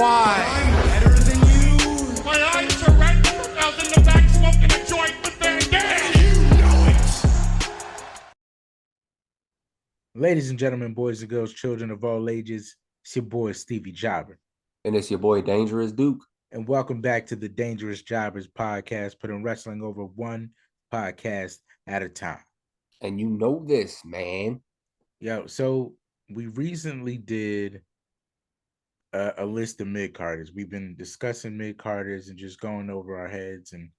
why. I'm better than you. My eyes are red. I was in the back smoking a joint with Van Damme. You know it. Ladies and gentlemen, boys and girls, children of all ages, it's your boy Stevie Jobber. And it's your boy Dangerous Duke. And welcome back to the Dangerous Jobbers podcast, putting wrestling over one podcast at a time. And you know this, man. Yo, so we recently did a list of mid-carders. We've been discussing mid-carders and just going over our heads. And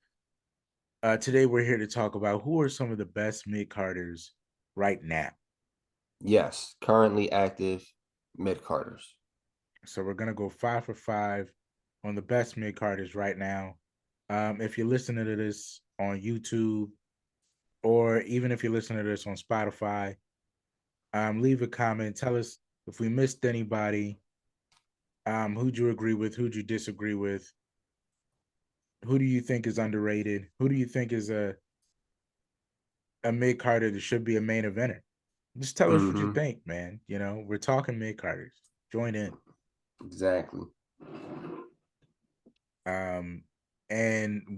today we're here to talk about who are some of the best mid-carders right now. Yes, currently active Midcarders. So we're gonna go 5 for 5 on the best mid-carders right now. If you're listening to this on YouTube, or even if you're listening to this on Spotify, leave a comment. Tell us if we missed anybody. Who'd you agree with? Who'd you disagree with? Who do you think is underrated? Who do you think is a mid-carder that should be a main eventer? Just tell us what you think, man. You know, we're talking mid-carders. Join in. Exactly. And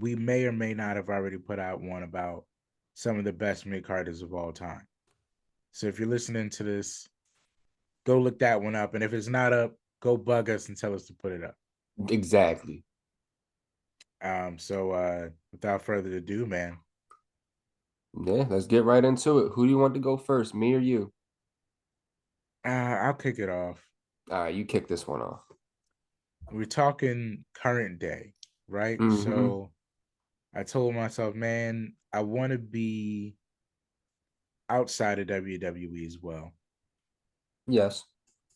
we may or may not have already put out one about some of the best mid-carders of all time. So if you're listening to this, go look that one up. And if it's not up, go bug us and tell us to put it up. Exactly. So without further ado, man. Yeah, let's get right into it. Who do you want to go first, me or you? I'll kick it off. All right, you kick this one off. We're talking current day, right? So I told myself, man, I want to be outside of WWE as well. Yes.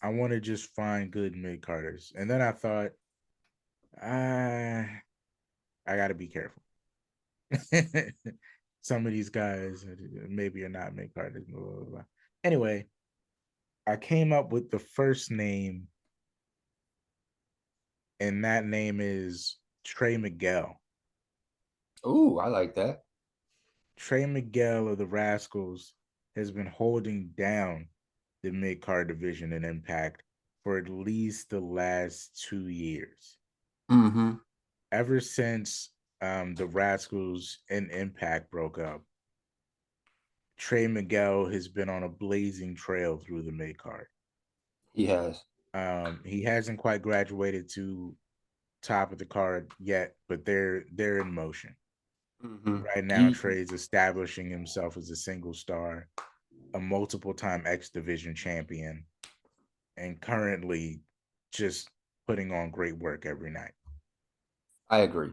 I want to just find good mid-carders. And then I thought, I got to be careful. Some of these guys maybe are not mid-carders. Blah, blah, blah. Anyway, I came up with the first name, and that name is Trey Miguel. Ooh, I like that. Trey Miguel of the Rascals has been holding down the mid-card division in Impact for at least the last 2 years. Ever since the Rascals and Impact broke up, Trey Miguel has been on a blazing trail through the mid-card. He has. He hasn't quite graduated to top of the card yet, but they're in motion. Right now, Trey's establishing himself as a single star, a multiple-time X Division champion, and currently just putting on great work every night. I agree.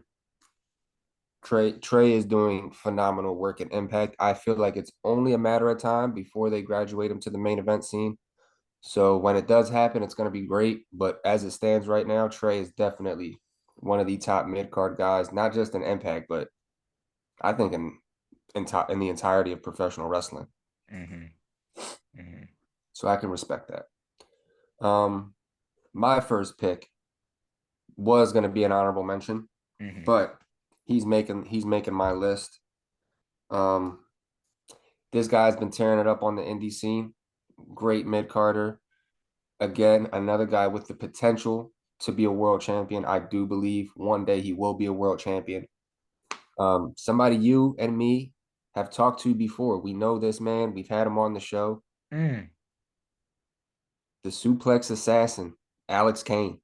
Trey is doing phenomenal work in Impact. I feel like it's only a matter of time before they graduate him to the main event scene. So when it does happen, it's going to be great. But as it stands right now, Trey is definitely one of the top mid-card guys, not just in Impact, but I think in the entirety of professional wrestling. So I can respect that. My first pick was going to be an honorable mention, but he's making my list. This guy's been tearing it up on the indie scene. Great mid-carder. Again, another guy with the potential to be a world champion. I do believe one day he will be a world champion. Somebody you and me have talked to before. We know this man. We've had him on the show. The suplex assassin, Alex Kane.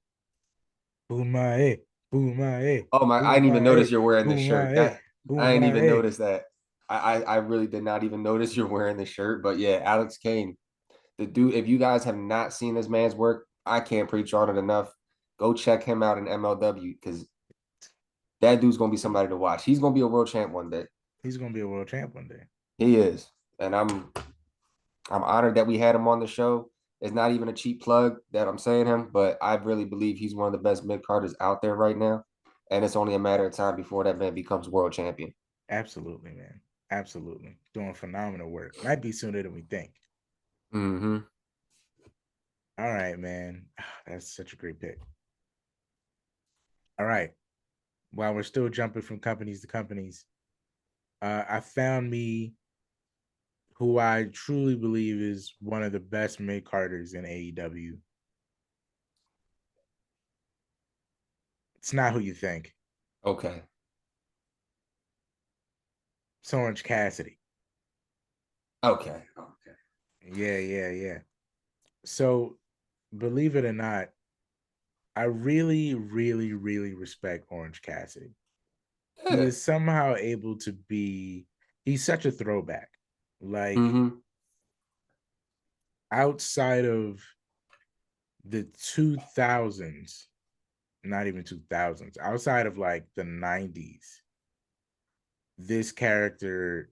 Boomae. Oh my! I didn't even notice you're wearing this shirt. I didn't even notice that. I really did not even notice you're wearing this shirt. But yeah, Alex Kane, the dude. If you guys have not seen this man's work, I can't preach on it enough. Go check him out in MLW because that dude's gonna be somebody to watch. He's gonna be a world champ one day. He's gonna be a world champ one day. He is, and I'm honored that we had him on the show. It's not even a cheap plug that I'm saying him, but I really believe he's one of the best mid-carders out there right now. And it's only a matter of time before that man becomes world champion. Absolutely, man. Absolutely. Doing phenomenal work. Might be sooner than we think. All right, man. That's such a great pick. All right. While we're still jumping from companies to companies, I found me who I truly believe is one of the best mid-carders in AEW. It's not who you think. Okay. It's Orange Cassidy. Okay. Yeah. So, believe it or not, I really, really, really respect Orange Cassidy. He Yeah. is somehow able to be, he's such a throwback. Like, Mm-hmm. outside of the 2000s, not even 2000s, outside of like the 90s, this character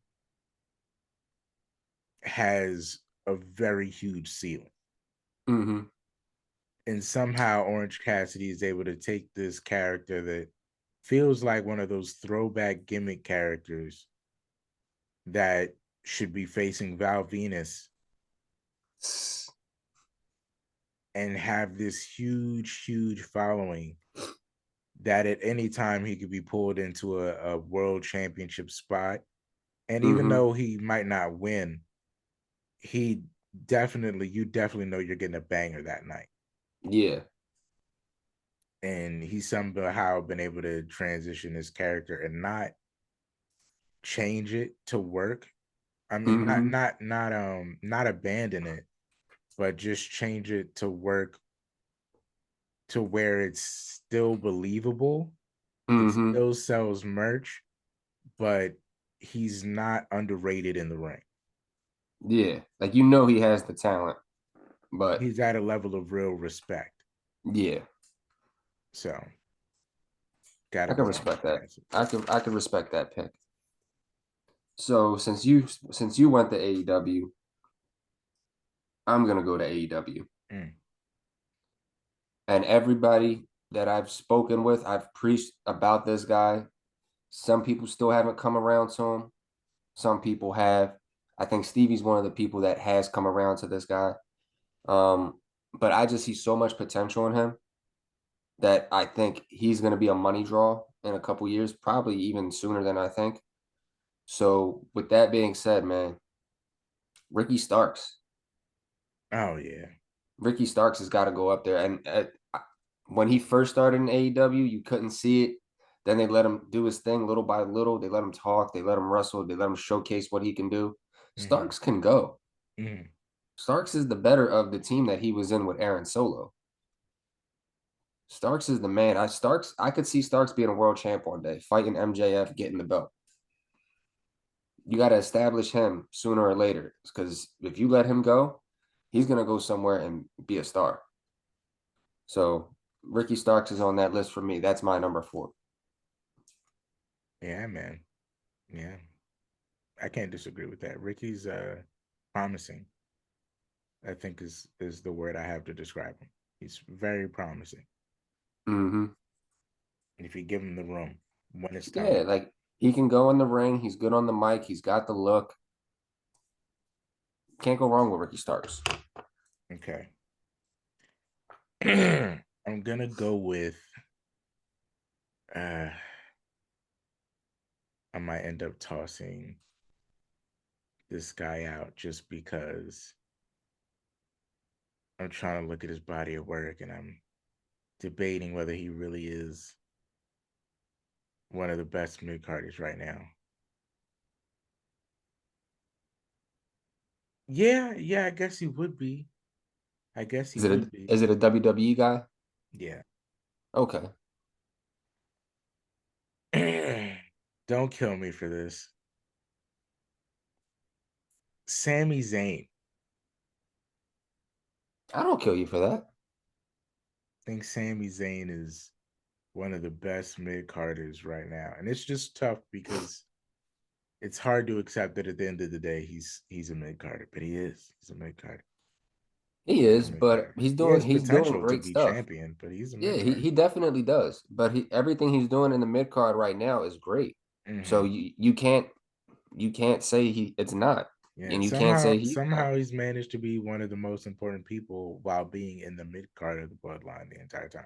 has a very huge ceiling. Mm-hmm. And somehow Orange Cassidy is able to take this character that feels like one of those throwback gimmick characters that should be facing Val Venus and have this huge, huge following that at any time he could be pulled into a world championship spot. And even Mm-hmm. though he might not win, he you definitely know you're getting a banger that night. Yeah. And he's somehow been able to transition his character and not change it to work. I mean, Mm-hmm. not abandon it, but just change it to work to where it's still believable. It Mm-hmm. still sells merch, but he's not underrated in the ring. Yeah. Like you know he has the talent, but He's at a level of real respect. yeah, So gotta I can go on respect that. Cassidy. I can respect that pick. So since you went to AEW, I'm gonna go to AEW. Mm. And everybody that I've spoken with, I've preached about this guy. Some people still haven't come around to him. Some people have. I think Stevie's one of the people that has come around to this guy. But I just see so much potential in him that I think he's going to be a money draw in a couple years, probably even sooner than I think. So, with that being said, man, Ricky Starks. Oh yeah. Ricky Starks has got to go up there. And when he first started in AEW, you couldn't see it. Then they let him do his thing little by little. They let him talk. They let him wrestle. They let him showcase what he can do. Mm-hmm. Starks can go. Mm-hmm. Starks is the better of the team that he was in with Aaron Solo. Starks is the man. I could see Starks being a world champ one day, fighting MJF, getting the belt. You got to establish him sooner or later, because if you let him go, he's gonna go somewhere and be a star. So Ricky Starks is on that list for me. That's my number 4. Yeah, man. Yeah. I can't disagree with that. Ricky's promising, I think is the word I have to describe him. He's very promising. Mm-hmm. If you give him the room when it's Yeah, time. like he can go in the ring. He's good on the mic. He's got the look. Can't go wrong with Ricky Starks. Okay. I'm gonna go with I might end up tossing this guy out just because I'm trying to look at his body of work and I'm debating whether he really is one of the best mid carders right now. Yeah, I guess he would be. I guess he Is it would a be. is it a WWE guy? Yeah. Okay. Don't kill me for this. Sami Zayn. I don't kill you for that. I think Sami Zayn is one of the best mid carders right now. And it's just tough because it's hard to accept that at the end of the day he's a mid carder, but he is. He's a mid carder. He He's a is, mid but carder. He has he's doing potential to great be stuff. champion, but he's a Yeah, mid he carder. definitely does. But everything he's doing in the mid card right now is great. So Mm-hmm. you can't say it's not. Yeah, And you can't say he's not. somehow he's managed to be one of the most important people while being in the mid card of the bloodline the entire time.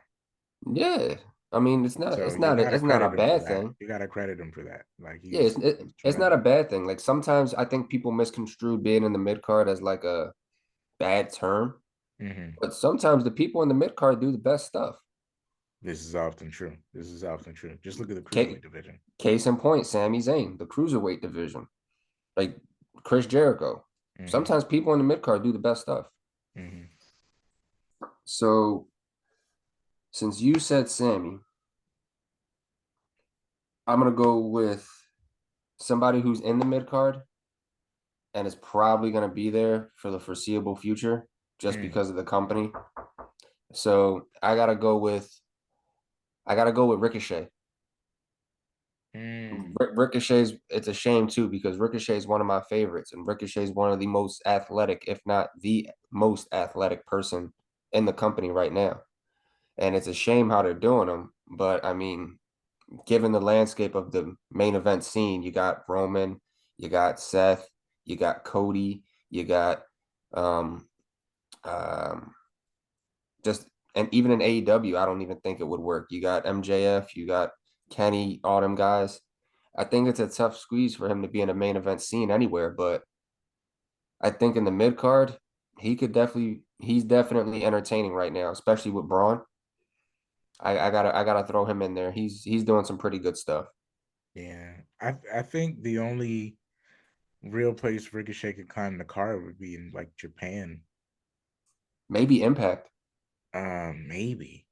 Yeah. I mean, it's not So it's you not a, gotta it's not a credit him for bad that. thing. You gotta credit him for that. Like Yeah, he's it's not a tremendous. bad thing. Like sometimes I think people misconstrue being in the mid card as like a bad term, Mm-hmm. but sometimes the people in the mid card do the best stuff. This is often true. This is often true. Just look at the Case, cruiserweight division. case in point, Sami Zayn, the cruiserweight division, like Chris Jericho. Mm-hmm. Sometimes people in the mid card do the best stuff. Mm-hmm. So since you said Sammy, I'm gonna go with somebody who's in the mid card and is probably gonna be there for the foreseeable future just Mm. because of the company. So I gotta go with Ricochet. Mm. Ricochet's it's a shame too because Ricochet is one of my favorites, and Ricochet is one of the most athletic, if not the most athletic person in the company right now. And it's a shame how they're doing them, but I mean, given the landscape of the main event scene, you got Roman, you got Seth, you got Cody, you got um um just and even in AEW, I don't even think it would work. You got MJF, you got Kenny, all them guys. I think it's a tough squeeze for him to be in a main event scene anywhere, but I think in the mid card, he's definitely entertaining right now, especially with Braun. I gotta throw him in there. He's doing some pretty good stuff. Yeah. I think the only real place Ricochet could climb the card would be in like Japan. Maybe Impact. Maybe.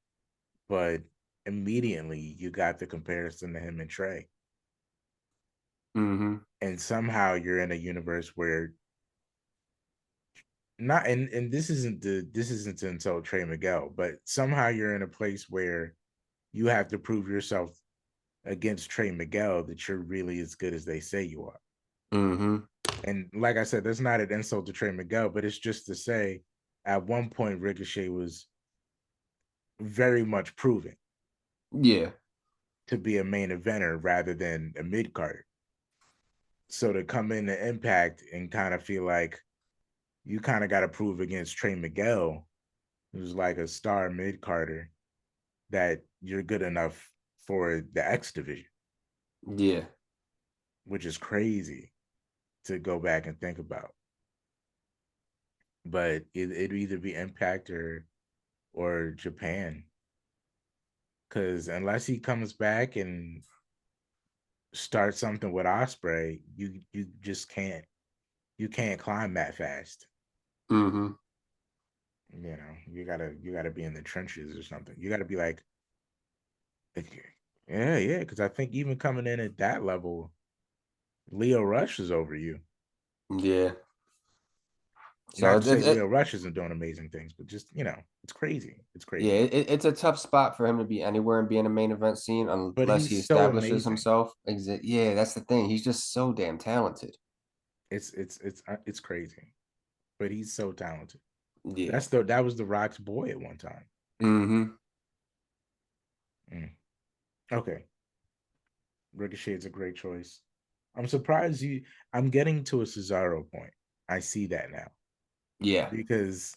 But immediately you got the comparison to him and Trey. Mm-hmm. And somehow you're in a universe where not and this isn't to insult Trey Miguel, but somehow you're in a place where you have to prove yourself against Trey Miguel that you're really as good as they say you are. Mm-hmm. And like I said, that's not an insult to Trey Miguel, but it's just to say at one point Ricochet was very much proven Yeah. to be a main eventer rather than a mid card. So to come in the Impact and kind of feel like you kind of got to prove against Trey Miguel, who's like a star mid carder, that you're good enough for the X division, Yeah. which is crazy to go back and think about. But it'd either be Impact or Japan, because unless he comes back and starts something with Osprey, you just can't climb that fast. Mm-hmm. You gotta be in the trenches or something. You gotta be like, yeah, because I think even coming in at that level, Leo Rush is over you. Yeah. So Not to it, say it, Leo it Rush isn't doing amazing things, but just it's crazy. It's yeah, crazy. it's a tough spot for him to be anywhere and be in a main event scene But unless he's he so establishes amazing. himself. Yeah, that's the thing. He's just so damn talented. It's crazy. But he's so talented. Yeah. That was the Rock's boy at one time. Mm-hmm. Mm. Okay, Ricochet's a great choice. I'm surprised you. I'm getting to a Cesaro point. I see that now Yeah. because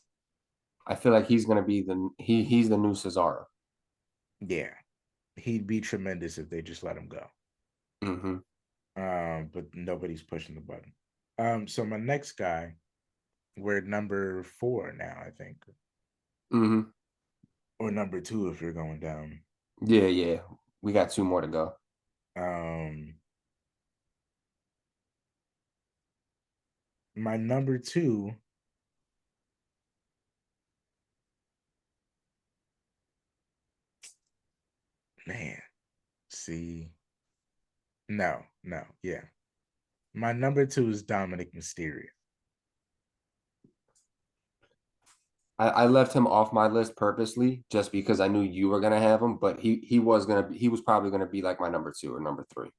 I feel like he's gonna be he's the new Cesaro. yeah, he'd be tremendous if they just let him go. Mm-hmm. But nobody's pushing the button. So my next guy, we're number 4 now, I think, Mm-hmm. or number 2 if you're going down. Yeah, yeah. We got 2 more to go. Um, my number 2, man. See, yeah. My number 2 is Dominic Mysterio. I left him off my list purposely just because I knew you were gonna have him, but he was probably gonna be like my number 2 or number 3.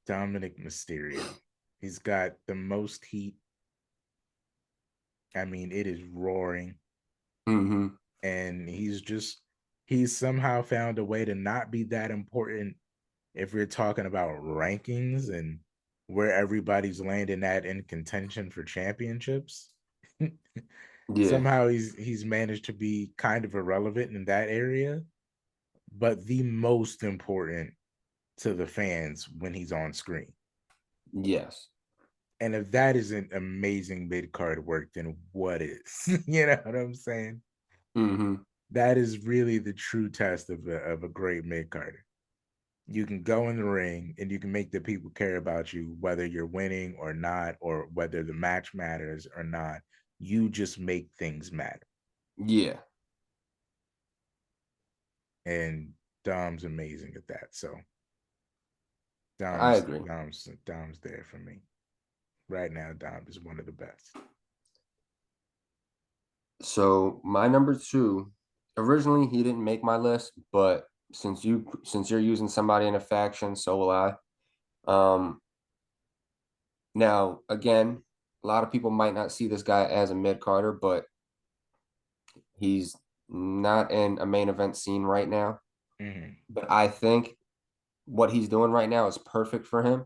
Dominic Mysterio. He's got the most heat. I mean, it is roaring. Mm-hmm. And he's somehow found a way to not be that important if we're talking about rankings and where everybody's landing at in contention for championships. Yeah. Somehow he's managed to be kind of irrelevant in that area, but the most important to the fans when he's on screen. Yes. And if that isn't amazing mid card work, then what is? You know what I'm saying? Mm-hmm. that is really the true test of a great mid-carder. You can go in the ring and you can make the people care about you, whether you're winning or not, or whether the match matters or not. You just make things matter. Yeah. And Dom's amazing at that. So I agree. Dom's there for me. Right now, Dom is one of the best. So my number 2, originally he didn't make my list, but since you're using somebody in a faction, so will I. Now again, a lot of people might not see this guy as a mid-carder, but he's not in a main event scene right now. Mm-hmm. But I think what he's doing right now is perfect for him.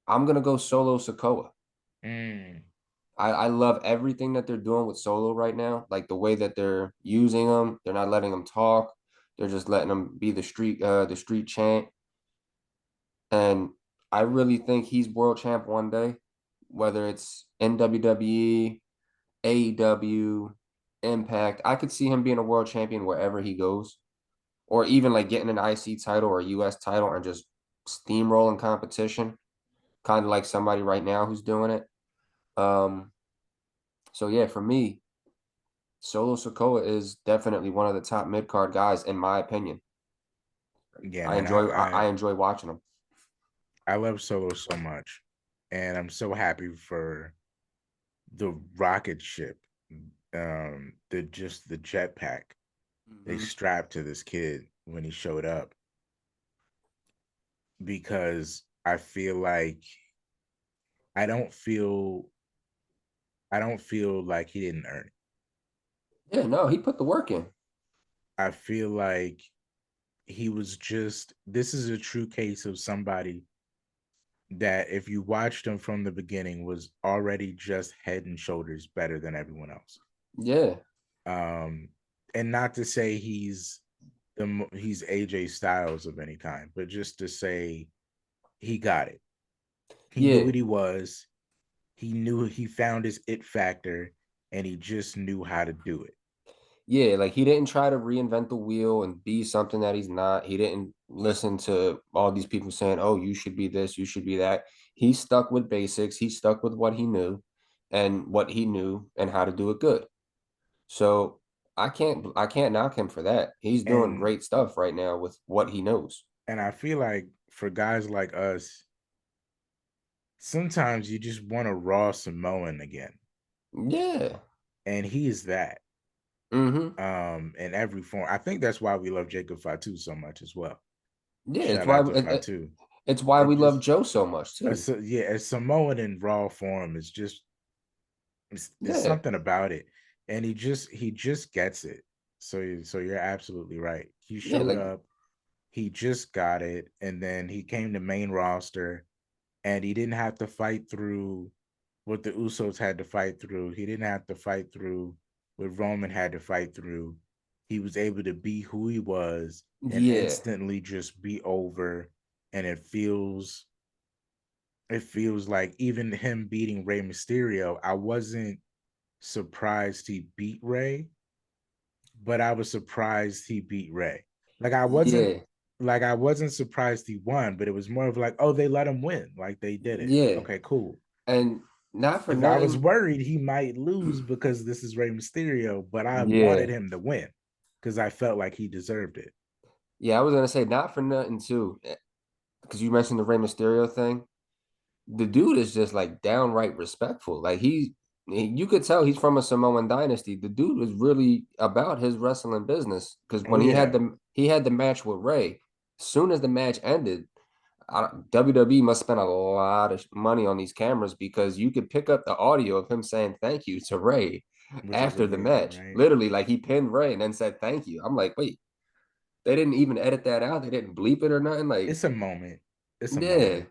I'm gonna go Solo Sikoa. I love everything that they're doing with Solo right now. Like the way that they're using him. They're not letting him talk. They're just letting him be the street champ. And I really think he's world champ one day, whether it's in WWE, AEW, Impact. I could see him being a world champion wherever he goes, or even like getting an IC title or a US title and just steamrolling competition, kind of like somebody right now who's doing it. So yeah, for me, Solo Sikoa is definitely one of the top mid card guys in my opinion. Yeah, I man, enjoy I enjoy watching him. I love Solo so much, and I'm so happy for the rocket ship, the jetpack they strapped to this kid when he showed up, because I feel like I don't feel like he didn't earn it. Yeah, no, he put the work in. I feel like this is a true case of somebody that if you watched him from the beginning was already just head and shoulders better than everyone else. Yeah. And not to say he's AJ Styles of any kind, but just to say he got it. He knew what he was. He knew he found his it factor, and he just knew how to do it. Yeah, like he didn't try to reinvent the wheel and be something that he's not. He didn't listen to all these people saying, "Oh, you should be this, you should be that." He stuck with basics. He stuck with what he knew and how to do it good. So I can't knock him for that. He's doing And great stuff right now with what he knows. and I feel like for guys like us, sometimes you just want a raw Samoan again. Yeah. And he is that. In every form. I think that's why we love Jacob Fatu so much as well. Yeah, Shout out to Fatu. It's why we love Joe so much too. A Samoan in raw form is just there's something about it, and he just gets it. So you're absolutely right. He showed up, he just got it, and then he came to main roster, and he didn't have to fight through what the Usos had to fight through. He didn't have to fight through what Roman had to fight through. He was able to be who he was and instantly just be over. And it feels like even him beating Rey Mysterio, I wasn't surprised he beat Rey, but I was surprised he beat Rey. Like I wasn't surprised he won, but it was more of like, oh, they let him win. Like they did it. Yeah. Okay, cool. And not for nothing. I was worried he might lose because this is Rey Mysterio, but I wanted him to win because I felt like he deserved it. Yeah, I was gonna say not for nothing too, because you mentioned the Rey Mysterio thing. The dude is just like downright respectful. Like you could tell he's from a Samoan dynasty. The dude was really about his wrestling business because when he had the match with Rey, as soon as the match ended, WWE must spend a lot of money on these cameras because you could pick up the audio of him saying thank you to Rey after the match. Right? Literally, like he pinned Rey and then said thank you. I'm like, wait, they didn't even edit that out. They didn't bleep it or nothing. Like it's a moment. It's a moment.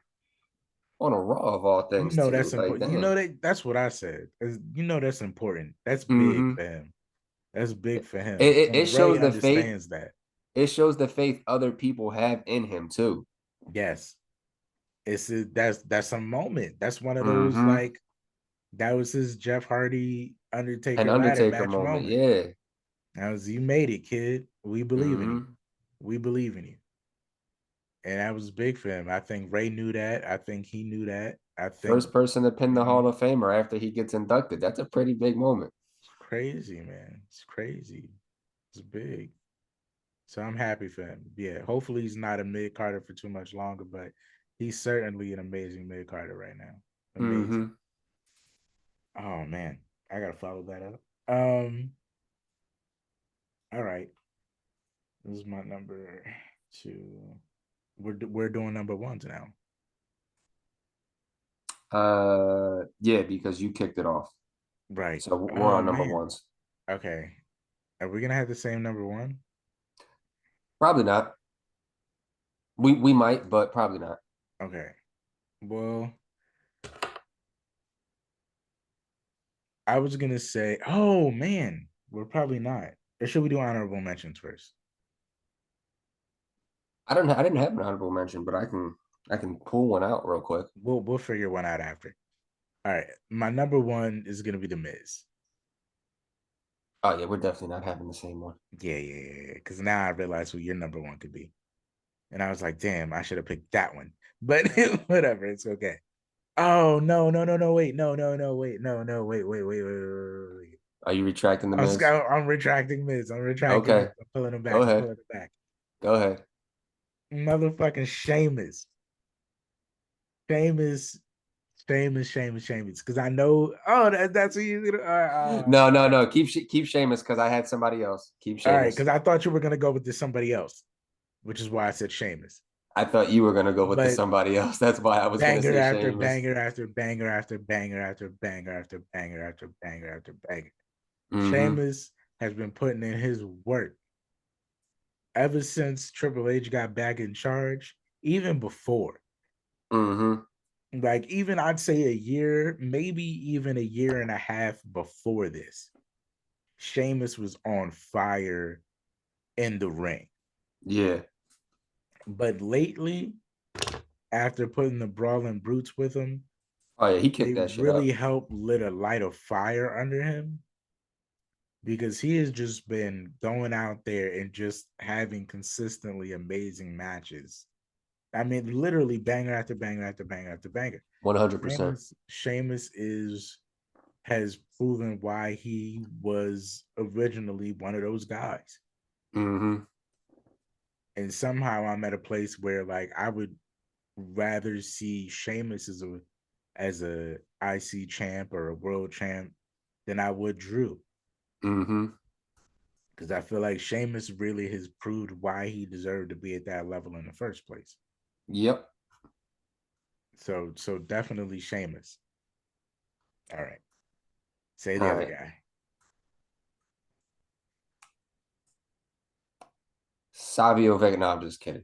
On a Raw of all things, too. That's important. That's what I said. That's important. That's big for him. That's big for him. It shows the faith that. It shows the faith other people have in him too. Yes, that's a moment. That's one of those like that was his Jeff Hardy Undertaker moment. Yeah, You made it, kid. We believe in you. Mm-hmm. We believe in you. And that was big for him. I think Ray knew that. I think he knew that. I think First person to pin the mhm, Hall of Famer after he gets inducted. That's a pretty big moment. it's crazy, man. It's crazy. It's big. So I'm happy for him. Yeah. Hopefully he's not a mid Carter for too much longer, but he's certainly an amazing mid Carter right now. Amazing. Mm-hmm. Oh man. I gotta follow that up. Um, all right. This is my number two. We're doing number ones now. Yeah, because you kicked it off. Right. So we're Oh on number man. ones. Okay. Are we gonna have the same number one? Probably not. We might, but probably not. Okay. Well, I was gonna say, oh man, we're probably not. Or should we do honorable mentions first? I didn't have an honorable mention, but I can pull one out real quick. We'll figure one out after. All right. My number one is gonna be the Miz. Oh yeah, we're definitely not having the same one. Yeah. Because now I realize who your number one could be. And I was like, damn, I should have picked that one. But whatever, it's okay. Oh no, wait, no, wait, no, wait. Are you retracting the Miz? I'm retracting Miz. I'm retracting Miz. Okay, I'm pulling him go back. I'm ahead. pulling him back. Go ahead. Motherfucking Sheamus. Sheamus, Sheamus. Because I know, oh, that's what you. No. Keep Sheamus because I had somebody else. Keep All right, Sheamus. because I thought you were gonna go with this somebody else, which is why I said Sheamus. I thought you were gonna go with the But somebody else. That's why I was gonna banger say after Sheamus. banger after banger after banger after banger after banger after banger after banger. Mm-hmm. Sheamus has been putting in his work ever since Triple H got back in charge, even before. Mm-hmm. Like, even I'd say a year, maybe even a year and a half before this, Sheamus was on fire in the ring. Yeah. But lately, after putting the Brawling Brutes with him, Oh yeah, he they kicked that shit really up. helped lit a light of fire under him because he has just been going out there and just having consistently amazing matches. I mean, literally banger after banger after banger after banger. 100%. Sheamus has proven why he was originally one of those guys. Mm-hmm. And somehow I'm at a place where like I would rather see Sheamus as a IC champ or a world champ than I would Drew. Mm-hmm. Because I feel like Sheamus really has proved why he deserved to be at that level in the first place. Yep. So definitely Sheamus. All right. Say All the other right. guy. Savio Vega. No, I'm just kidding.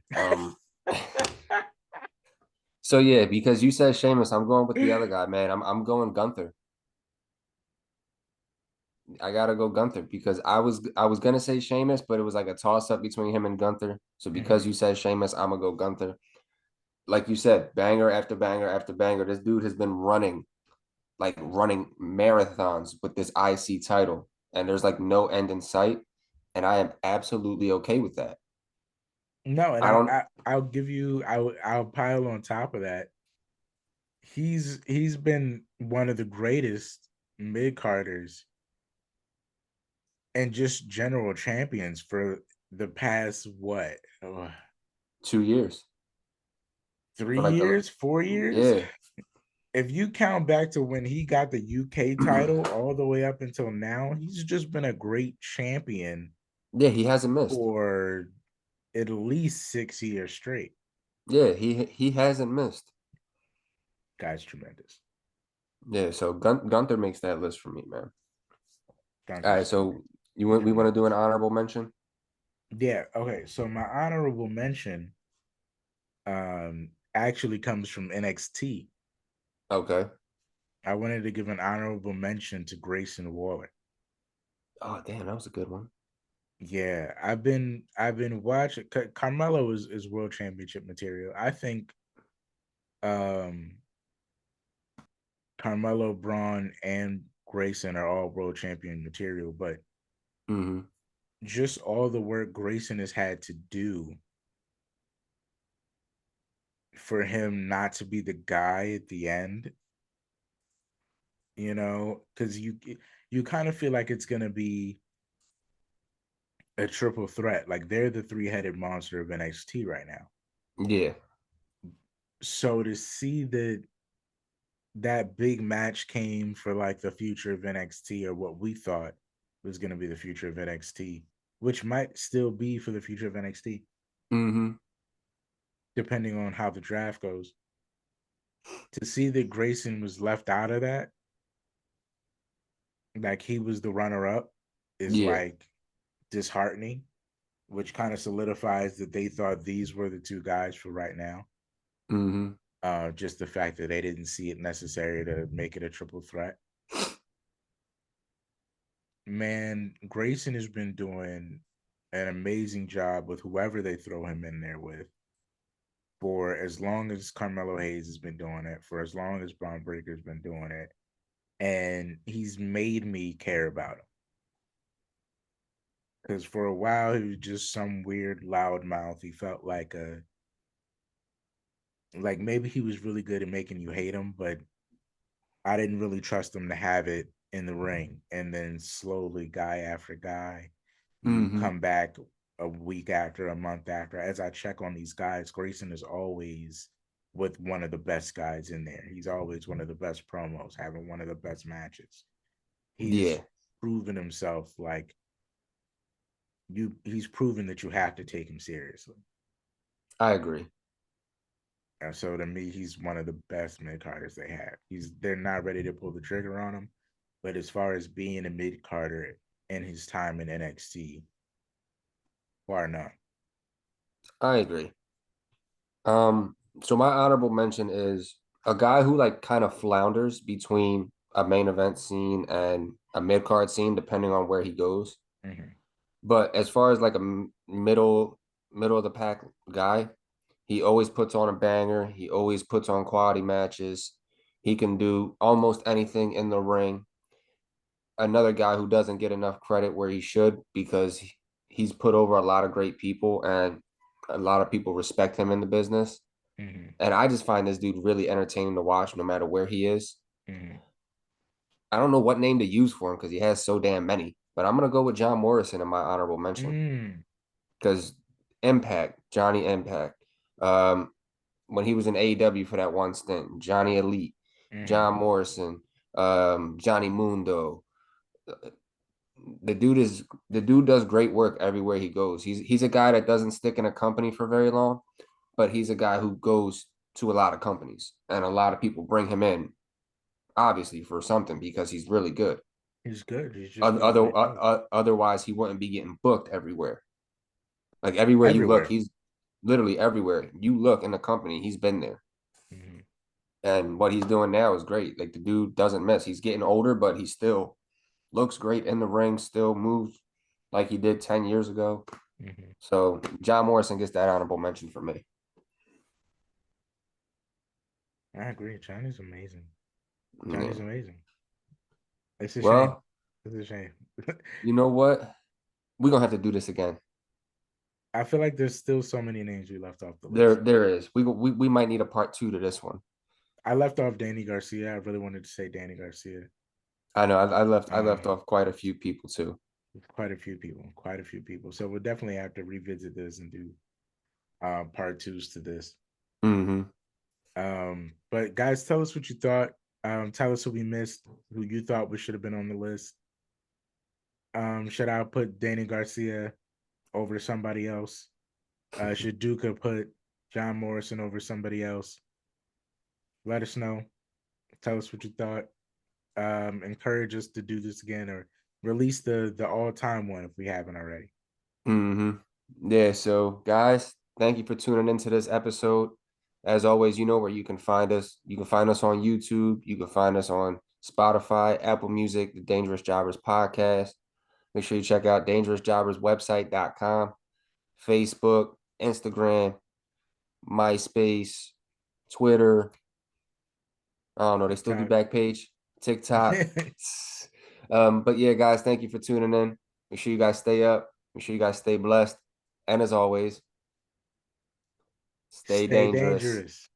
So yeah, because you said Sheamus, I'm going with the other guy, man. I'm going Gunther. I gotta go Gunther because I was gonna say Sheamus, but it was like a toss up between him and Gunther. So because Mhm. you said Sheamus, I'm gonna go Gunther. Like you said, banger after banger after banger. This dude has been running marathons with this IC title, and there's like no end in sight. And I am absolutely okay with that. No, and I don't. I'll give you I'll pile on top of that. He's been one of the greatest mid carders and just general champions for the past what 2 years three for like the years, 4 years. yeah If you count back to when he got the UK title all the way up until now, he's just been a great champion yeah he hasn't missed. for at least 6 years straight. Yeah, he hasn't missed. Guy's tremendous. Yeah, so Gunther makes that list for me, man. All right, Gunther's so we want to do an tremendous. honorable mention? Yeah. Okay. So my honorable mention actually comes from NXT. Okay. I wanted to give an honorable mention to Grayson Waller. Oh, damn, that was a good one. Yeah, I've been watching. Carmelo is world championship material. I think um Carmelo, Braun, and Grayson are all world champion material, but Mm-hmm. just all the work Grayson has had to do for him not to be the guy at the end, because you kind of feel like it's gonna be a triple threat. Like they're the three-headed monster of NXT right now. Yeah. So to see that big match came for like the future of NXT, or what we thought was going to be the future of NXT, which might still be for the future of NXT, Mm-hmm. depending on how the draft goes. To see that Grayson was left out of that, like he was the runner up, is Yeah. like disheartening, which kind of solidifies that they thought these were the two guys for right now. Mm-hmm. Just the fact that they didn't see it necessary to make it a triple threat. Man, Grayson has been doing an amazing job with whoever they throw him in there with for as long as Carmelo Hayes has been doing it, for as long as Braun Breaker's been doing it. And he's made me care about him. Because for a while, he was just some weird loudmouth. He felt like maybe he was really good at making you hate him, but I didn't really trust him to have it in the ring. And then slowly, guy after guy, you Mm-hmm. come back a week after, a month after. As I check on these guys, Grayson is always with one of the best guys in there. He's always one of the best promos, having one of the best matches. He's Yeah. proven himself like he's proven that you have to take him seriously. I agree. And so to me, he's one of the best mid carders they have. They're not ready to pull the trigger on him, but as far as being a mid carder in his time in NXT, far none. I agree. So my honorable mention is a guy who like kind of flounders between a main event scene and a mid card scene, depending on where he goes. Mm-hmm. But as far as like a middle of the pack guy, he always puts on a banger. He always puts on quality matches. He can do almost anything in the ring. Another guy who doesn't get enough credit where he should because he's put over a lot of great people and a lot of people respect him in the business. Mm-hmm. And I just find this dude really entertaining to watch no matter where he is. Mm-hmm. I don't know what name to use for him because he has so damn many, but I'm going to go with John Morrison in my honorable mention Mm. because Impact, Johnny Impact. Um, when he was in AEW for that one stint, Johnny Elite, Mm-hmm. John Morrison, Johnny Mundo. The dude does great work everywhere he goes. He's a guy that doesn't stick in a company for very long, but he's a guy who goes to a lot of companies and a lot of people bring him in, obviously for something because he's really good. He's good. He's just doing a great job. Otherwise, he wouldn't be getting booked everywhere. Like everywhere you look, Everywhere. he's literally everywhere. You look in the company, he's been there. Mm-hmm. And what he's doing now is great. Like the dude doesn't miss. He's getting older, but he still looks great in the ring, still moves like he did 10 years ago. Mm-hmm. So John Morrison gets that honorable mention for me. I agree. Johnny's amazing. Yeah. Johnny's amazing. It's a shame. Well, It's a shame. you know what? We're gonna have to do this again. I feel like there's still so many names we left off the There, list. there is. We might need a part 2 to this one. I left off Danny Garcia. I really wanted to say Danny Garcia. I know. I left Um, off quite a few people too. quite a few people. Quite a few people. So we'll definitely have to revisit this and do part twos to this. Mm-hmm. But guys, tell us what you thought. Tell us who we missed, who you thought we should have been on the list. Should I put Danny Garcia over somebody else? Should Duke have put John Morrison over somebody else? Let us know. Tell us what you thought. Encourage us to do this again or release the all-time one if we haven't already. Mm-hmm. Yeah. So, guys, thank you for tuning into this episode. As always, you know where you can find us. You can find us on YouTube. You can find us on Spotify, Apple Music, the Dangerous Jobbers podcast. Make sure you check out dangerousjobberswebsite.com, Facebook, Instagram, MySpace, Twitter. I don't know. They still do TikTok. Backpage, TikTok. But yeah, guys, thank you for tuning in. Make sure you guys stay up. Make sure you guys stay blessed. And as always, stay dangerous. dangerous.